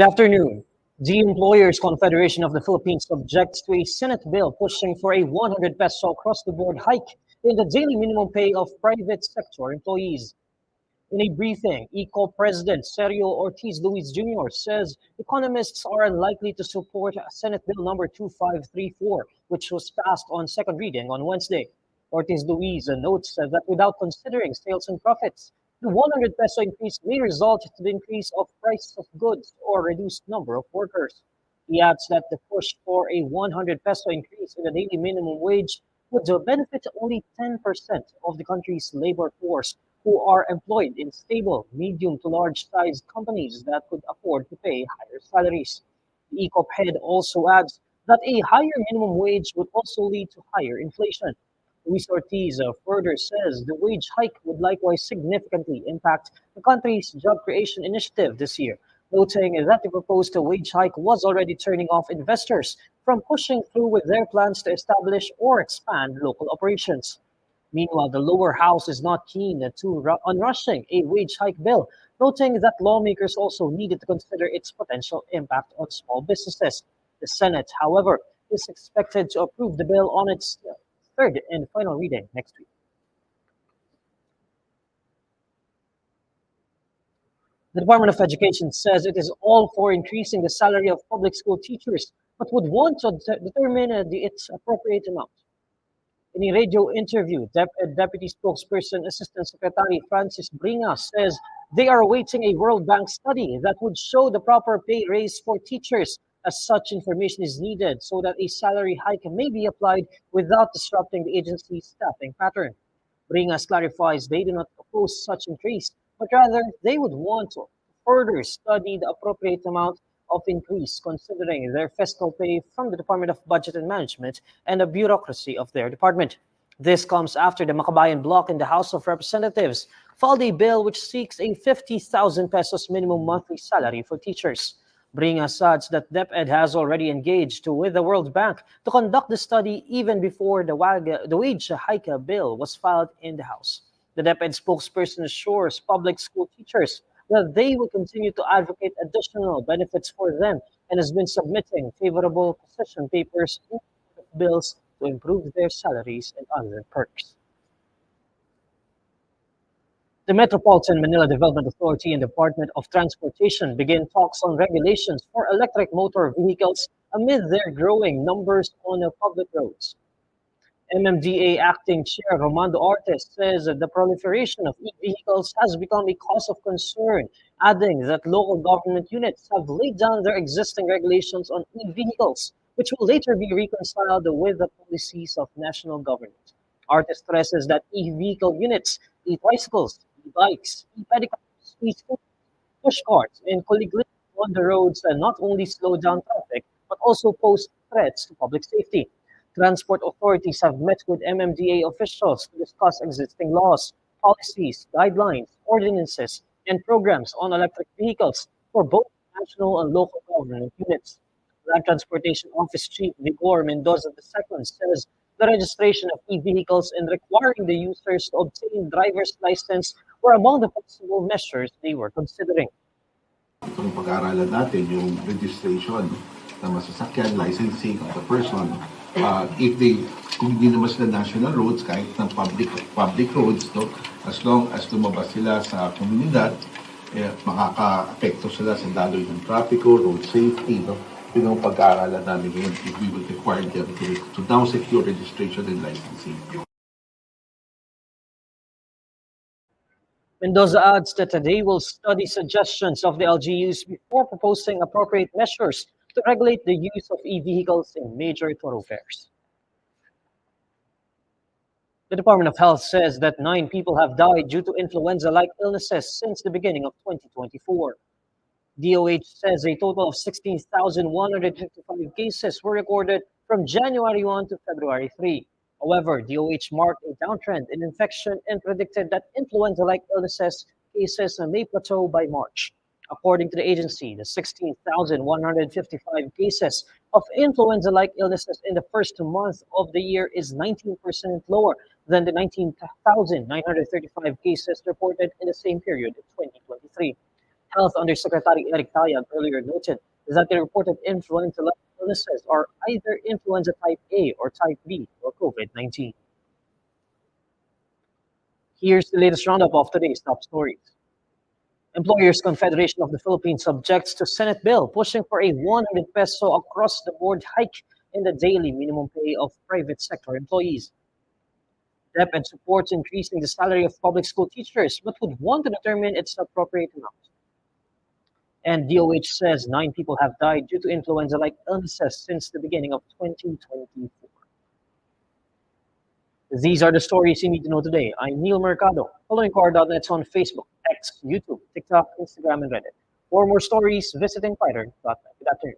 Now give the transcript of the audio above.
Good afternoon. The Employers Confederation of the Philippines objects to a Senate bill pushing for a 100 peso across-the-board hike in the daily minimum pay of private sector employees. In a briefing, ECO President Sergio Ortiz Luis Jr. says economists are unlikely to support Senate Bill number 2534, which was passed on second reading on Wednesday. Ortiz Luis notes that without considering sales and profits, the 100 peso increase may result to the increase of prices of goods or reduced number of workers. He adds that the push for a 100 peso increase in the daily minimum wage would benefit only 10% of the country's labor force who are employed in stable, medium to large sized companies that could afford to pay higher salaries. The DepEd also adds that a higher minimum wage would also lead to higher inflation. Luis Ortiz further says the wage hike would likewise significantly impact the country's job creation initiative this year, noting that the proposed wage hike was already turning off investors from pushing through with their plans to establish or expand local operations. Meanwhile, the lower house is not keen on rushing a wage hike bill, noting that lawmakers also needed to consider its potential impact on small businesses. The Senate, however, is expected to approve the bill on its third and final reading next week. The Department of Education says it is all for increasing the salary of public school teachers, but would want to determine its appropriate amount. In a radio interview, DepEd Deputy Spokesperson Assistant Secretary Francis Bringa says they are awaiting a World Bank study that would show the proper pay raise for teachers, as such information is needed so that a salary hike may be applied without disrupting the agency's staffing pattern. Bringas clarifies they do not oppose such increase, but rather they would want to further study the appropriate amount of increase considering their fiscal pay from the Department of Budget and Management and the bureaucracy of their department. This comes after the Makabayan bloc in the House of Representatives filed a bill which seeks a 50,000 pesos minimum monthly salary for teachers. Bringas adds that DepEd has already engaged with the World Bank to conduct the study even before the wage hike bill was filed in the House. The DepEd spokesperson assures public school teachers that they will continue to advocate additional benefits for them and has been submitting favorable position papers in bills to improve their salaries and other perks. The Metropolitan Manila Development Authority and Department of Transportation begin talks on regulations for electric motor vehicles amid their growing numbers on public roads. MMDA Acting Chair Romando Ortiz says that the proliferation of e-vehicles has become a cause of concern, adding that local government units have laid down their existing regulations on e-vehicles, which will later be reconciled with the policies of national government. Ortiz stresses that e-vehicle units, e-bicycles, e-bikes, e-pedicabs, e-scooters, push carts, and colleagues on the roads not only slow down traffic, but also pose threats to public safety. Transport authorities have met with MMDA officials to discuss existing laws, policies, guidelines, ordinances, and programs on electric vehicles for both national and local government units. Land Transportation Office Chief Vigor Mendoza II says the registration of e-vehicles and requiring the users to obtain driver's license were among the possible measures they were considering. Itong pag-aaralan natin yung registration ng masasakyan, licensing of the person, kung hindi naman sila national roads, kahit ng public roads, no, as long as lumabas sila sa komunidad, makaka-apekto sila sa daloy ng trapiko, road safety, no. Yun ang pag-aaralan namin ngayon if we will require them to now secure registration and licensing. Mendoza adds that they will study suggestions of the LGUs before proposing appropriate measures to regulate the use of e-vehicles in major thoroughfares. The Department of Health says that 9 people have died due to influenza-like illnesses since the beginning of 2024. DOH says a total of 16,155 cases were recorded from January 1 to February 3. However, DOH marked a downtrend in infection and predicted that influenza-like illnesses cases may plateau by March. According to the agency, the 16,155 cases of influenza-like illnesses in the first month of the year is 19% lower than the 19,935 cases reported in the same period in 2023. Health Undersecretary Eric Tayag earlier noted that the reported influenza-like illnesses are either influenza type A or type B or COVID-19. Here's the latest roundup of today's top stories. Employers Confederation of the Philippines objects to Senate bill pushing for a 100 peso across-the-board hike in the daily minimum pay of private sector employees. DepEd supports increasing the salary of public school teachers, but would want to determine its appropriate amount. And DOH says 9 people have died due to influenza-like illnesses since the beginning of 2024. These are the stories you need to know today. I'm Neil Mercado. Follow INQUIRER.net on Facebook, X, YouTube, TikTok, Instagram, and Reddit. For more stories, visit INQUIRER.net. Good afternoon.